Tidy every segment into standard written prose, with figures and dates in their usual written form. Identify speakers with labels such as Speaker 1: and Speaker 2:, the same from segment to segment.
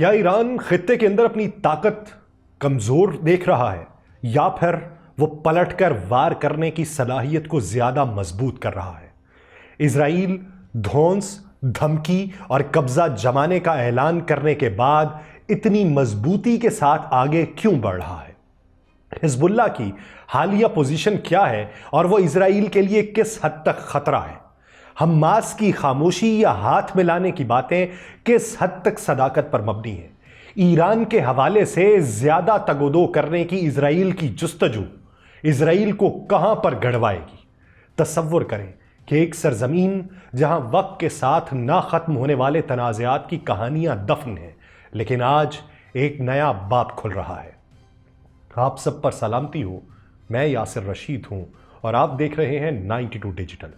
Speaker 1: کیا ایران خطے کے اندر اپنی طاقت کمزور دیکھ رہا ہے یا پھر وہ پلٹ کر وار کرنے کی صلاحیت کو زیادہ مضبوط کر رہا ہے؟ اسرائیل دھونس، دھمکی اور قبضہ جمانے کا اعلان کرنے کے بعد اتنی مضبوطی کے ساتھ آگے کیوں بڑھ رہا ہے؟ حزب اللہ کی حالیہ پوزیشن کیا ہے اور وہ اسرائیل کے لیے کس حد تک خطرہ ہے؟ حماس کی خاموشی یا ہاتھ ملانے کی باتیں کس حد تک صداقت پر مبنی ہیں؟ ایران کے حوالے سے زیادہ تگودو کرنے کی اسرائیل کی جستجو اسرائیل کو کہاں پر گڑوائے گی؟ تصور کریں کہ ایک سرزمین جہاں وقت کے ساتھ نہ ختم ہونے والے تنازعات کی کہانیاں دفن ہیں، لیکن آج ایک نیا باب کھل رہا ہے۔ آپ سب پر سلامتی ہو، میں یاسر رشید ہوں اور آپ دیکھ رہے ہیں 92 ڈیجیٹل۔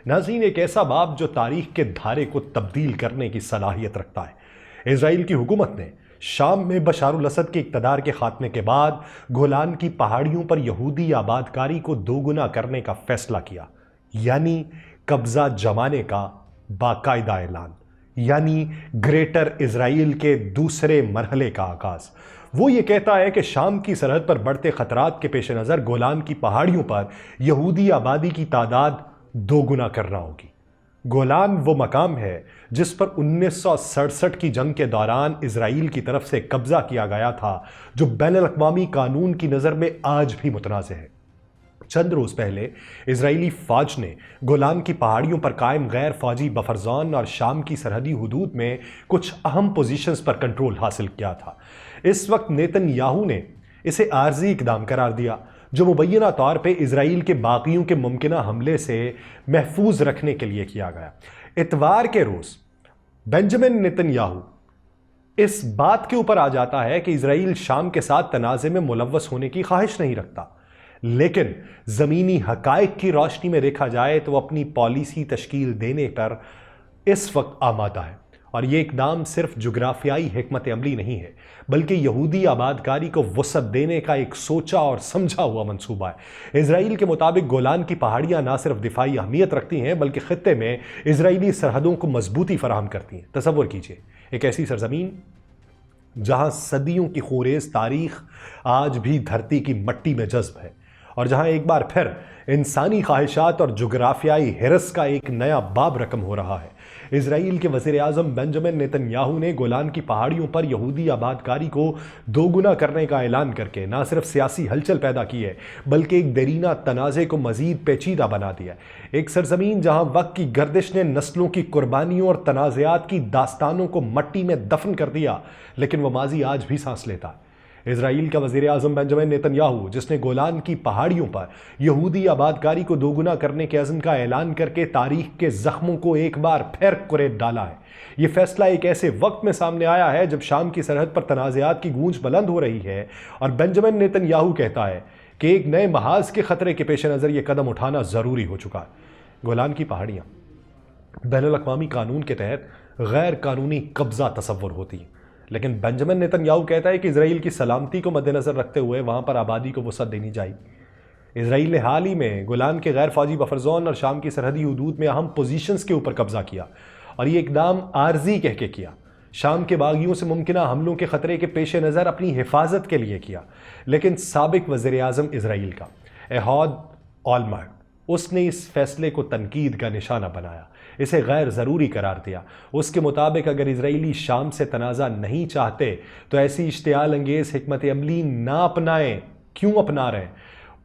Speaker 1: ناظرین، ایک ایسا باب جو تاریخ کے دھارے کو تبدیل کرنے کی صلاحیت رکھتا ہے۔ اسرائیل کی حکومت نے شام میں بشار الاسد کے اقتدار کے خاتمے کے بعد گولان کی پہاڑیوں پر یہودی آبادکاری کو دوگنا کرنے کا فیصلہ کیا، یعنی قبضہ جمانے کا باقاعدہ اعلان، یعنی گریٹر اسرائیل کے دوسرے مرحلے کا آغاز۔ وہ یہ کہتا ہے کہ شام کی سرحد پر بڑھتے خطرات کے پیش نظر گولان کی پہاڑیوں پر یہودی آبادی کی تعداد دوگنا کرنا ہوگی۔ گولان وہ مقام ہے جس پر 1967 کی جنگ کے دوران اسرائیل کی طرف سے قبضہ کیا گیا تھا، جو بین الاقوامی قانون کی نظر میں آج بھی متنازع ہے۔ چند روز پہلے اسرائیلی فوج نے گولان کی پہاڑیوں پر قائم غیر فوجی بفر زون اور شام کی سرحدی حدود میں کچھ اہم پوزیشنز پر کنٹرول حاصل کیا تھا۔ اس وقت نیتن یاہو نے اسے عارضی اقدام قرار دیا، جو مبینہ طور پہ اسرائیل کے باغیوں کے ممکنہ حملے سے محفوظ رکھنے کے لیے کیا گیا۔ اتوار کے روز بنجامن نیتن یاہو اس بات کے اوپر آ جاتا ہے کہ اسرائیل شام کے ساتھ تنازع میں ملوث ہونے کی خواہش نہیں رکھتا، لیکن زمینی حقائق کی روشنی میں دیکھا جائے تو وہ اپنی پالیسی تشکیل دینے پر اس وقت آمادہ ہے۔ اور یہ اقدام صرف جغرافیائی حکمت عملی نہیں ہے، بلکہ یہودی آبادکاری کو وسعت دینے کا ایک سوچا اور سمجھا ہوا منصوبہ ہے۔ اسرائیل کے مطابق گولان کی پہاڑیاں نہ صرف دفاعی اہمیت رکھتی ہیں بلکہ خطے میں اسرائیلی سرحدوں کو مضبوطی فراہم کرتی ہیں۔ تصور کیجئے ایک ایسی سرزمین جہاں صدیوں کی خوریز تاریخ آج بھی دھرتی کی مٹی میں جذب ہے، اور جہاں ایک بار پھر انسانی خواہشات اور جغرافیائی حرص کا ایک نیا باب رقم ہو رہا ہے۔ اسرائیل کے وزیر اعظم بنجامن نیتن یاہو نے گولان کی پہاڑیوں پر یہودی آبادکاری کو دوگنا کرنے کا اعلان کر کے نہ صرف سیاسی ہلچل پیدا کی ہے بلکہ ایک دیرینہ تنازع کو مزید پیچیدہ بنا دیا ہے۔ ایک سرزمین جہاں وقت کی گردش نے نسلوں کی قربانیوں اور تنازعات کی داستانوں کو مٹی میں دفن کر دیا، لیکن وہ ماضی آج بھی سانس لیتا ہے۔ اسرائیل کا وزیر اعظم بنجامن نیتن یاہو، جس نے گولان کی پہاڑیوں پر یہودی آبادکاری کو دوگنا کرنے کے عزم کا اعلان کر کے تاریخ کے زخموں کو ایک بار پھر کریٹ ڈالا ہے۔ یہ فیصلہ ایک ایسے وقت میں سامنے آیا ہے جب شام کی سرحد پر تنازعات کی گونج بلند ہو رہی ہے، اور بنجامن نیتن یاہو کہتا ہے کہ ایک نئے محاذ کے خطرے کے پیش نظر یہ قدم اٹھانا ضروری ہو چکا ہے۔ گولان کی پہاڑیاں بین الاقوامی قانون کے تحت غیر قانونی قبضہ تصور ہوتی ہیں، لیکن بنجامن نیتن یاہو کہتا ہے کہ اسرائیل کی سلامتی کو مد نظر رکھتے ہوئے وہاں پر آبادی کو وسعت دینی چاہیے۔ اسرائیل نے حال ہی میں گولان کے غیر فوجی بفر زون اور شام کی سرحدی حدود میں اہم پوزیشنز کے اوپر قبضہ کیا، اور یہ اقدام عارضی کہہ کے کیا۔ شام کے باغیوں سے ممکنہ حملوں کے خطرے کے پیش نظر اپنی حفاظت کے لیے کیا، لیکن سابق وزیر اعظم اسرائیل کا ایہود اولمرٹ، اس نے اس فیصلے کو تنقید کا نشانہ بنایا، اسے غیر ضروری قرار دیا۔ اس کے مطابق اگر اسرائیلی شام سے تنازع نہیں چاہتے تو ایسی اشتعال انگیز حکمت عملی نہ اپنائیں۔ کیوں اپنا رہے ہیں؟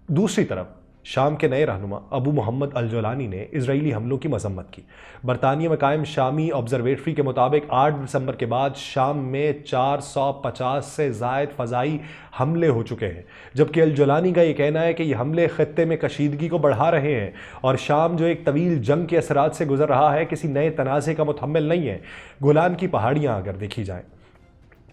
Speaker 1: دوسری طرف شام کے نئے رہنما ابو محمد الجولانی نے اسرائیلی حملوں کی مذمت کی۔ برطانیہ میں قائم شامی آبزرویٹری کے مطابق 8 دسمبر کے بعد شام میں 450 سے زائد فضائی حملے ہو چکے ہیں، جبکہ الجولانی کا یہ کہنا ہے کہ یہ حملے خطے میں کشیدگی کو بڑھا رہے ہیں، اور شام جو ایک طویل جنگ کے اثرات سے گزر رہا ہے کسی نئے تنازع کا متحمل نہیں ہے۔ گولان کی پہاڑیاں اگر دیکھی جائیں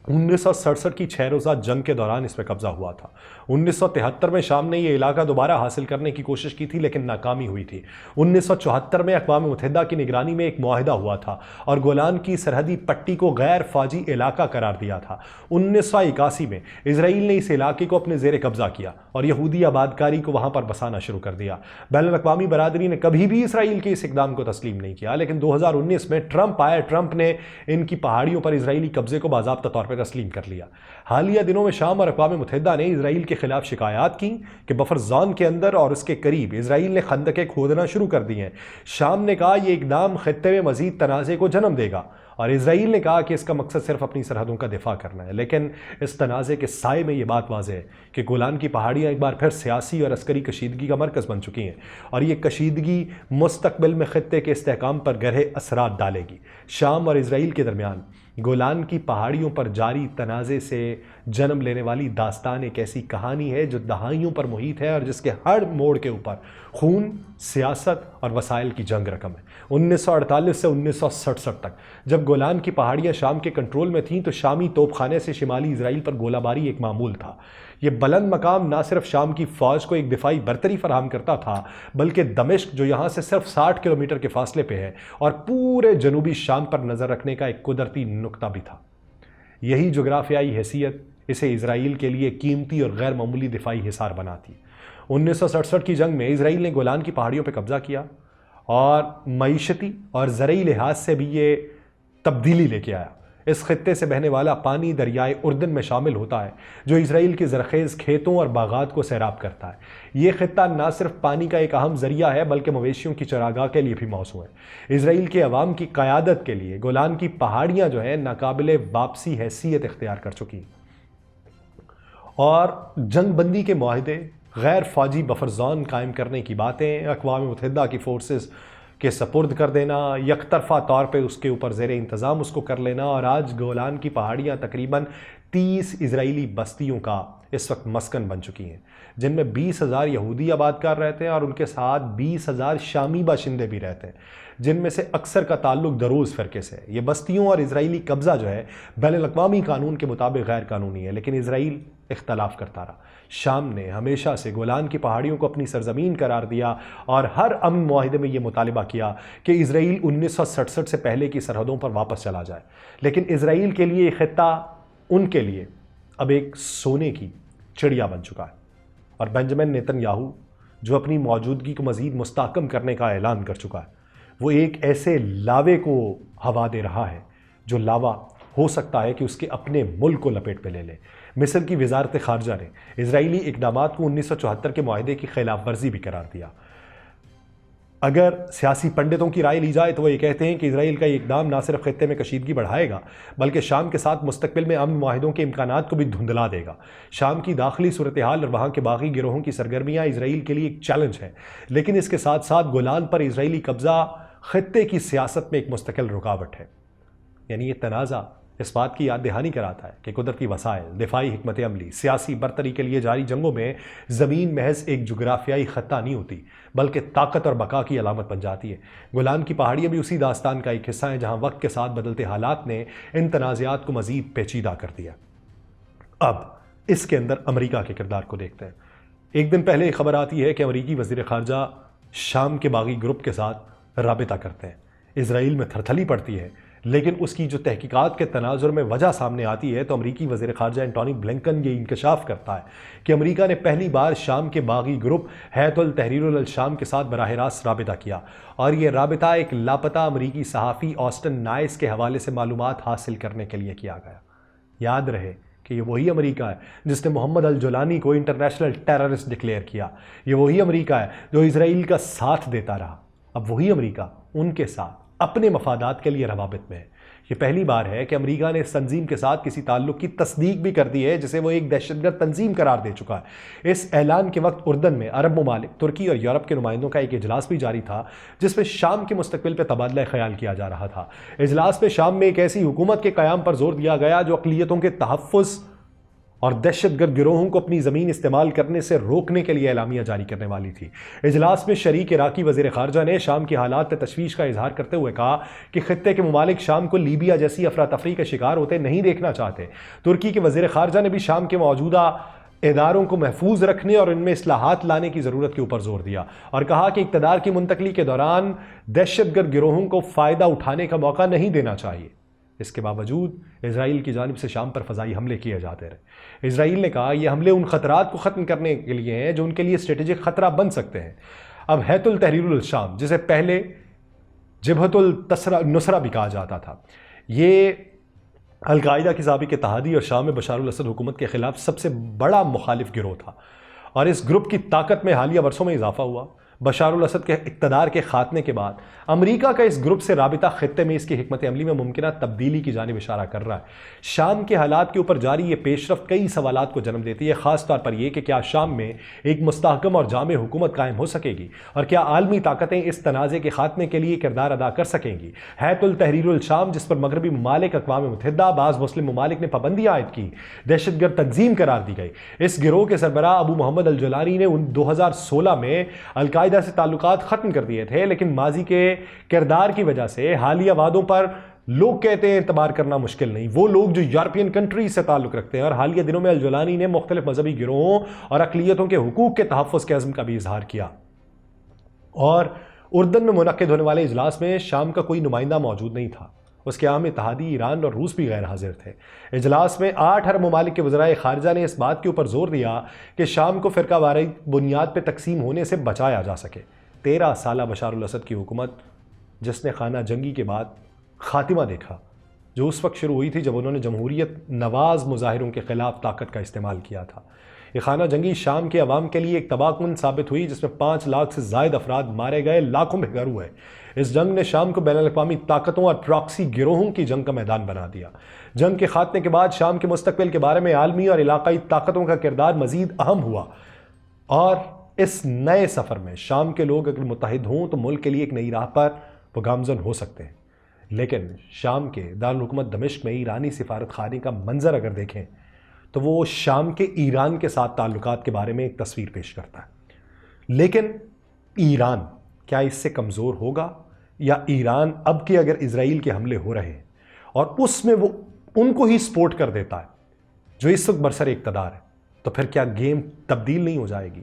Speaker 1: 1967 کی 6 روزہ جنگ کے دوران اس پہ قبضہ ہوا تھا۔ 1973 میں شام نے یہ علاقہ دوبارہ حاصل کرنے کی کوشش کی تھی لیکن ناکامی ہوئی تھی۔ 1974 میں اقوام متحدہ کی نگرانی میں ایک معاہدہ ہوا تھا اور گولان کی سرحدی پٹی کو غیر فوجی علاقہ قرار دیا تھا۔ 1981 میں اسرائیل نے اس علاقے کو اپنے زیر قبضہ کیا اور یہودی آبادکاری کو وہاں پر بسانا شروع کر دیا۔ بین الاقوامی برادری نے کبھی بھی اسرائیل کے اس اقدام کو تسلیم نہیں کیا، لیکن 2019 میں ٹرمپ آئے۔ ٹرمپ نے ان کی پہاڑیوں پر اسرائیلی قبضے کو باضابطہ طور پر تسلیم کر لیا۔ حالیہ دنوں میں شام اور اقوام متحدہ نے اسرائیل کے خلاف شکایات کی کہ بفر زون کے اندر اور اس کے قریب اسرائیل نے خندقیں کھودنا شروع کر دی ہیں۔ شام نے کہا یہ اقدام خطے میں مزید تنازع کو جنم دے گا، اور اسرائیل نے کہا کہ اس کا مقصد صرف اپنی سرحدوں کا دفاع کرنا ہے۔ لیکن اس تنازع کے سائے میں یہ بات واضح ہے کہ گولان کی پہاڑیاں ایک بار پھر سیاسی اور عسکری کشیدگی کا مرکز بن چکی ہیں، اور یہ کشیدگی مستقبل میں خطے کے استحکام پر گہرے اثرات ڈالے گی۔ شام اور اسرائیل کے درمیان گولان کی پہاڑیوں پر جاری تنازع سے جنم لینے والی داستان ایک ایسی کہانی ہے جو دہائیوں پر محیط ہے اور جس کے ہر موڑ کے اوپر خون، سیاست اور وسائل کی جنگ رقم ہے۔ 1948 سے 1967 تک جب گولان کی پہاڑیاں شام کے کنٹرول میں تھیں تو شامی توپ خانے سے شمالی اسرائیل پر گولہ باری ایک معمول تھا۔ یہ بلند مقام نہ صرف شام کی فوج کو ایک دفاعی برتری فراہم کرتا تھا، بلکہ دمشق جو یہاں سے صرف 60 کلومیٹر کے فاصلے پہ ہے اور پورے جنوبی شام پر نظر رکھنے کا ایک قدرتی نقطہ بھی تھا۔ یہی جغرافیائی حیثیت اسے اسرائیل کے لیے قیمتی اور غیر معمولی دفاعی حصار بناتی۔ 1967 کی جنگ میں اسرائیل نے گولان کی پہاڑیوں پہ قبضہ کیا اور معیشتی اور زرعی لحاظ سے بھی یہ تبدیلی لے کے آیا۔ اس خطے سے بہنے والا پانی دریائے اردن میں شامل ہوتا ہے جو اسرائیل کے زرخیز کھیتوں اور باغات کو سیراب کرتا ہے۔ یہ خطہ نہ صرف پانی کا ایک اہم ذریعہ ہے بلکہ مویشیوں کی چراگاہ کے لیے بھی موزوں ہے۔ اسرائیل کے عوام کی قیادت کے لیے گولان کی پہاڑیاں جو ہیں ناقابل واپسی حیثیت اختیار کر چکی ہیں، اور جنگ بندی کے معاہدے، غیر فوجی بفر زون قائم کرنے کی باتیں، اقوام متحدہ کی فورسز کے سپرد کر دینا، یک طرفہ طور پہ اس کے اوپر زیر انتظام اس کو کر لینا، اور آج گولان کی پہاڑیاں تقریباً 30 اسرائیلی بستیوں کا اس وقت مسکن بن چکی ہیں، جن میں 20,000 یہودی آباد کار رہتے ہیں اور ان کے ساتھ 20,000 شامی باشندے بھی رہتے ہیں، جن میں سے اکثر کا تعلق دروز فرقے سے ہے۔ یہ بستیوں اور اسرائیلی قبضہ جو ہے بین الاقوامی قانون کے مطابق غیر قانونی ہے، لیکن اسرائیل اختلاف کرتا رہا۔ شام نے ہمیشہ سے گولان کی پہاڑیوں کو اپنی سرزمین قرار دیا اور ہر امن معاہدے میں یہ مطالبہ کیا کہ اسرائیل 1967 سے پہلے کی سرحدوں پر واپس چلا جائے، لیکن اسرائیل کے لیے یہ خطہ ان کے لیے اب ایک سونے کی چڑیا بن چکا ہے، اور بنجمن نیتن یاہو جو اپنی موجودگی کو مزید مستحکم کرنے کا اعلان کر چکا ہے، وہ ایک ایسے لاوے کو ہوا دے رہا ہے جو لاوا ہو سکتا ہے کہ اس کے اپنے ملک کو لپیٹ پہ لے لے۔ مصر کی وزارت خارجہ نے اسرائیلی اقدامات کو 1974 کے معاہدے کی خلاف ورزی بھی قرار دیا۔ اگر سیاسی پنڈتوں کی رائے لی جائے تو وہ یہ کہتے ہیں کہ اسرائیل کا یہ اقدام نہ صرف خطے میں کشیدگی بڑھائے گا بلکہ شام کے ساتھ مستقبل میں امن معاہدوں کے امکانات کو بھی دھندلا دے گا۔ شام کی داخلی صورتحال اور وہاں کے باغی گروہوں کی سرگرمیاں اسرائیل کے لیے ایک چیلنج ہے، لیکن اس کے ساتھ ساتھ گولان پر اسرائیلی قبضہ خطے کی سیاست میں ایک مستقل رکاوٹ ہے۔ یعنی یہ تنازع اس بات کی یاد دہانی کراتا ہے کہ قدرتی وسائل، دفاعی حکمت عملی، سیاسی برتری کے لیے جاری جنگوں میں زمین محض ایک جغرافیائی خطہ نہیں ہوتی بلکہ طاقت اور بقا کی علامت بن جاتی ہے۔ گولان کی پہاڑیاں بھی اسی داستان کا ایک حصہ ہیں جہاں وقت کے ساتھ بدلتے حالات نے ان تنازعات کو مزید پیچیدہ کر دیا۔ اب اس کے اندر امریکہ کے کردار کو دیکھتے ہیں۔ ایک دن پہلے خبر آتی ہے کہ امریکی وزیر خارجہ شام کے باغی گروپ کے ساتھ رابطہ کرتے ہیں۔ اسرائیل میں تھرتھلی پڑتی ہے، لیکن اس کی جو تحقیقات کے تناظر میں وجہ سامنے آتی ہے تو امریکی وزیر خارجہ انٹونی بلنکن یہ انکشاف کرتا ہے کہ امریکہ نے پہلی بار شام کے باغی گروپ حیات التحریر الشام کے ساتھ براہ راست رابطہ کیا، اور یہ رابطہ ایک لاپتہ امریکی صحافی آسٹن نائس کے حوالے سے معلومات حاصل کرنے کے لیے کیا گیا۔ یاد رہے کہ یہ وہی امریکہ ہے جس نے محمد الجولانی کو انٹرنیشنل ٹیررسٹ ڈکلیئر کیا، یہ وہی امریکہ ہے جو اسرائیل کا ساتھ دیتا رہا، اب وہی امریکہ ان کے ساتھ اپنے مفادات کے لیے روابط میں ہے۔ یہ پہلی بار ہے کہ امریکہ نے اس تنظیم کے ساتھ کسی تعلق کی تصدیق بھی کر دی ہے جسے وہ ایک دہشت گرد تنظیم قرار دے چکا ہے۔ اس اعلان کے وقت اردن میں عرب ممالک، ترکی اور یورپ کے نمائندوں کا ایک اجلاس بھی جاری تھا جس میں شام کے مستقبل پہ تبادلہ خیال کیا جا رہا تھا۔ اجلاس میں شام میں ایک ایسی حکومت کے قیام پر زور دیا گیا جو اقلیتوں کے تحفظ اور دہشت گرد گروہوں کو اپنی زمین استعمال کرنے سے روکنے کے لیے اعلامیہ جاری کرنے والی تھی۔ اجلاس میں شریک عراقی وزیر خارجہ نے شام کی حالات پہ تشویش کا اظہار کرتے ہوئے کہا کہ خطے کے ممالک شام کو لیبیا جیسی افراتفری کا شکار ہوتے نہیں دیکھنا چاہتے۔ ترکی کے وزیر خارجہ نے بھی شام کے موجودہ اداروں کو محفوظ رکھنے اور ان میں اصلاحات لانے کی ضرورت کے اوپر زور دیا، اور کہا کہ اقتدار کی منتقلی کے دوران دہشت گرد گروہوں کو فائدہ اٹھانے کا موقع نہیں دینا چاہیے۔ اس کے باوجود اسرائیل کی جانب سے شام پر فضائی حملے کیے جاتے رہے۔ اسرائیل نے کہا یہ حملے ان خطرات کو ختم کرنے کے لیے ہیں جو ان کے لیے اسٹریٹجک خطرہ بن سکتے ہیں۔ اب حیات التحریر الشام، جسے پہلے جبہت النصرہ بھی کہا جاتا تھا، یہ القاعدہ کی سابق اتحادی اور شام میں بشار الاسد حکومت کے خلاف سب سے بڑا مخالف گروہ تھا، اور اس گروپ کی طاقت میں حالیہ برسوں میں اضافہ ہوا۔ بشار الاسد کے اقتدار کے خاتمے کے بعد امریکہ کا اس گروپ سے رابطہ خطے میں اس کی حکمت عملی میں ممکنہ تبدیلی کی جانب اشارہ کر رہا ہے۔ شام کے حالات کے اوپر جاری یہ پیش رفت کئی سوالات کو جنم دیتی ہے، خاص طور پر یہ کہ کیا شام میں ایک مستحکم اور جامع حکومت قائم ہو سکے گی، اور کیا عالمی طاقتیں اس تنازع کے خاتمے کے لیے کردار ادا کر سکیں گی۔ حیۃ التحریر الشام، جس پر مغربی ممالک، اقوام متحدہ، بعض مسلم ممالک نے پابندیاں عائد کی، دہشت گرد تنظیم قرار دی گئی۔ اس گروہ کے سربراہ ابو محمد الجولانی نے 2016 میں القاعدہ سے تعلقات ختم کر دیے تھے، لیکن ماضی کے کردار کی وجہ سے حالیہ وعدوں پر لوگ کہتے ہیں اعتبار کرنا مشکل نہیں۔ وہ لوگ جو یورپین کنٹریز سے تعلق رکھتے ہیں، اور حالیہ دنوں میں الجولانی نے مختلف مذہبی گروہوں اور اقلیتوں کے حقوق کے تحفظ کے عزم کا بھی اظہار کیا۔ اور اردن میں منعقد ہونے والے اجلاس میں شام کا کوئی نمائندہ موجود نہیں تھا، اس کے عام اتحادی ایران اور روس بھی غیر حاضر تھے۔ اجلاس میں 8 عرب ممالک کے وزرائے خارجہ نے اس بات کے اوپر زور دیا کہ شام کو فرقہ واری بنیاد پہ تقسیم ہونے سے بچایا جا سکے۔ 13 سالہ بشار الاسد کی حکومت، جس نے خانہ جنگی کے بعد خاتمہ دیکھا، جو اس وقت شروع ہوئی تھی جب انہوں نے جمہوریت نواز مظاہروں کے خلاف طاقت کا استعمال کیا تھا، یہ خانہ جنگی شام کے عوام کے لیے ایک تباہ کن ثابت ہوئی، جس میں 5 لاکھ سے زائد افراد مارے گئے، لاکھوں بے گھر ہوئے۔ اس جنگ نے شام کو بین الاقوامی طاقتوں اور پراکسی گروہوں کی جنگ کا میدان بنا دیا۔ جنگ کے خاتمے کے بعد شام کے مستقبل کے بارے میں عالمی اور علاقائی طاقتوں کا کردار مزید اہم ہوا، اور اس نئے سفر میں شام کے لوگ اگر متحد ہوں تو ملک کے لیے ایک نئی راہ پر وہ گامزن ہو سکتے ہیں۔ لیکن شام کے دارالحکومت دمشق میں ایرانی سفارت خانے کا منظر اگر دیکھیں تو وہ شام کے ایران کے ساتھ تعلقات کے بارے میں ایک تصویر پیش کرتا ہے۔ لیکن ایران کیا اس سے کمزور ہوگا، یا ایران اب کے اگر اسرائیل کے حملے ہو رہے ہیں اور اس میں وہ ان کو ہی سپورٹ کر دیتا ہے جو اس وقت برسر اقتدار ہے، تو پھر کیا گیم تبدیل نہیں ہو جائے گی؟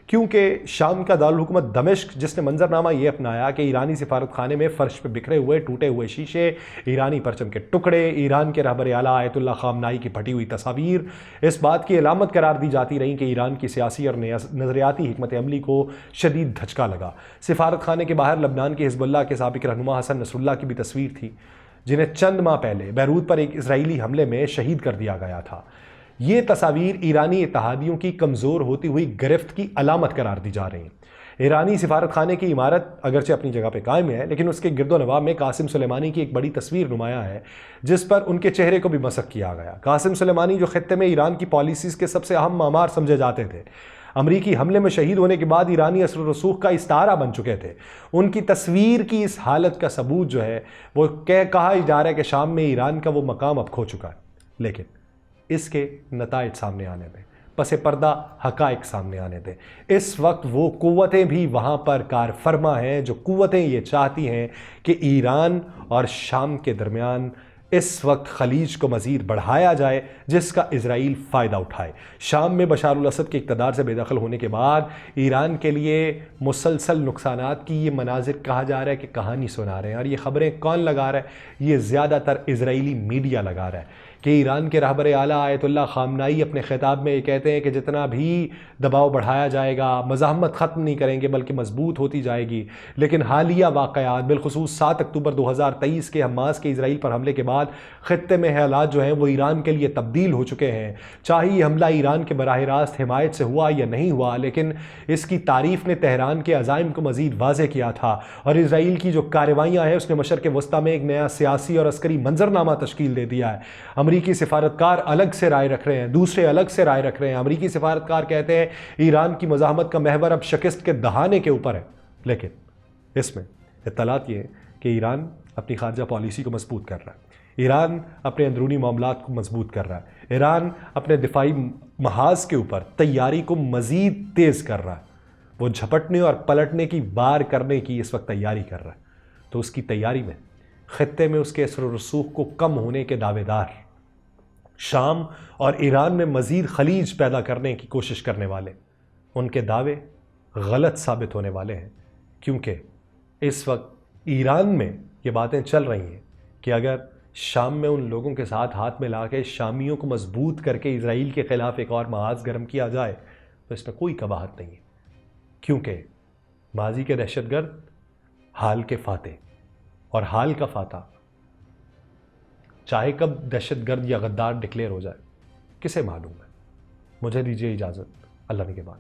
Speaker 1: کیونکہ شام کا دارالحکومت دمشق، جس نے منظرنامہ یہ اپنایا کہ ایرانی سفارت خانے میں فرش پہ بکھرے ہوئے ٹوٹے ہوئے شیشے، ایرانی پرچم کے ٹکڑے، ایران کے رہبر اعلیٰ آیت اللہ خامنائی کی پھٹی ہوئی تصاویر اس بات کی علامت قرار دی جاتی رہیں کہ ایران کی سیاسی اور نظریاتی حکمت عملی کو شدید دھچکا لگا۔ سفارت خانے کے باہر لبنان کے حزب اللہ کے سابق رہنما حسن نصر اللہ کی بھی تصویر تھی، جنہیں چند ماہ پہلے بیروت پر ایک اسرائیلی حملے میں شہید کر دیا گیا تھا۔ یہ تصاویر ایرانی اتحادیوں کی کمزور ہوتی ہوئی گرفت کی علامت قرار دی جا رہی ہیں۔ ایرانی سفارت خانے کی عمارت اگرچہ اپنی جگہ پہ قائم ہے، لیکن اس کے گرد و نواح میں قاسم سلیمانی کی ایک بڑی تصویر نمایاں ہے، جس پر ان کے چہرے کو بھی مسخ کیا گیا۔ قاسم سلیمانی جو خطے میں ایران کی پالیسیز کے سب سے اہم معمار سمجھے جاتے تھے، امریکی حملے میں شہید ہونے کے بعد ایرانی اثر و رسوخ کا استعارہ بن چکے تھے، ان کی تصویر کی اس حالت کا ثبوت جو ہے وہ کہا جا رہا ہے کہ شام میں ایران کا وہ مقام اب کھو چکا ہے۔ لیکن اس کے نتائج سامنے آنے دیں، پس پردہ حقائق سامنے آنے دیں۔ اس وقت وہ قوتیں بھی وہاں پر کار فرما ہیں جو قوتیں یہ چاہتی ہیں کہ ایران اور شام کے درمیان اس وقت خلیج کو مزید بڑھایا جائے، جس کا اسرائیل فائدہ اٹھائے۔ شام میں بشار الاسد کے اقتدار سے بے دخل ہونے کے بعد ایران کے لیے مسلسل نقصانات کی یہ مناظر کہا جا رہا ہے کہ کہانی سنا رہے ہیں، اور یہ خبریں کون لگا رہا ہے؟ یہ زیادہ تر اسرائیلی میڈیا لگا رہا ہے کہ ایران کے رہبر اعلیٰ آیت اللہ خامنائی اپنے خطاب میں یہ کہتے ہیں کہ جتنا بھی دباؤ بڑھایا جائے گا، مزاحمت ختم نہیں کریں گے بلکہ مضبوط ہوتی جائے گی۔ لیکن حالیہ واقعات، بالخصوص 7 اکتوبر 2023 کے حماس کے اسرائیل پر حملے کے بعد خطے میں حالات جو ہیں وہ ایران کے لیے تبدیل ہو چکے ہیں۔ چاہے یہ حملہ ایران کے براہ راست حمایت سے ہوا یا نہیں ہوا، لیکن اس کی تعریف نے تہران کے عزائم کو مزید واضح کیا تھا، اور اسرائیل کی جو کارروائیاں ہیں اس نے مشرق وسطیٰ میں ایک نیا سیاسی اور عسکری منظرنامہ تشکیل دے دیا ہے۔ امریکی سفارتکار الگ سے رائے رکھ رہے ہیں، دوسرے الگ سے رائے رکھ رہے ہیں۔ امریکی سفارتکار کہتے ہیں ایران کی مزاحمت کا محور اب شکست کے دہانے کے اوپر ہے، لیکن اس میں اطلاعات یہ ہیں کہ ایران اپنی خارجہ پالیسی کو مضبوط کر رہا ہے، ایران اپنے اندرونی معاملات کو مضبوط کر رہا ہے، ایران اپنے دفاعی محاذ کے اوپر تیاری کو مزید تیز کر رہا ہے، وہ جھپٹنے اور پلٹنے کی وار کرنے کی اس وقت تیاری کر رہا ہے۔ تو اس کی تیاری میں خطے میں اس کے اثر و رسوخ کو کم ہونے کے دعوے دار، شام اور ایران میں مزید خلیج پیدا کرنے کی کوشش کرنے والے، ان کے دعوے غلط ثابت ہونے والے ہیں، کیونکہ اس وقت ایران میں یہ باتیں چل رہی ہیں کہ اگر شام میں ان لوگوں کے ساتھ ہاتھ ملا کے شامیوں کو مضبوط کر کے اسرائیل کے خلاف ایک اور محاذ گرم کیا جائے تو اس میں کوئی قباحت نہیں ہے، کیونکہ ماضی کے دہشت گرد حال کے فاتح، اور حال کا فاتح چاہے کب دہشت گرد یا غدار ڈکلیئر ہو جائے کسے معلوم ہے. مجھے دیجیے اجازت. اللہ نگہبان.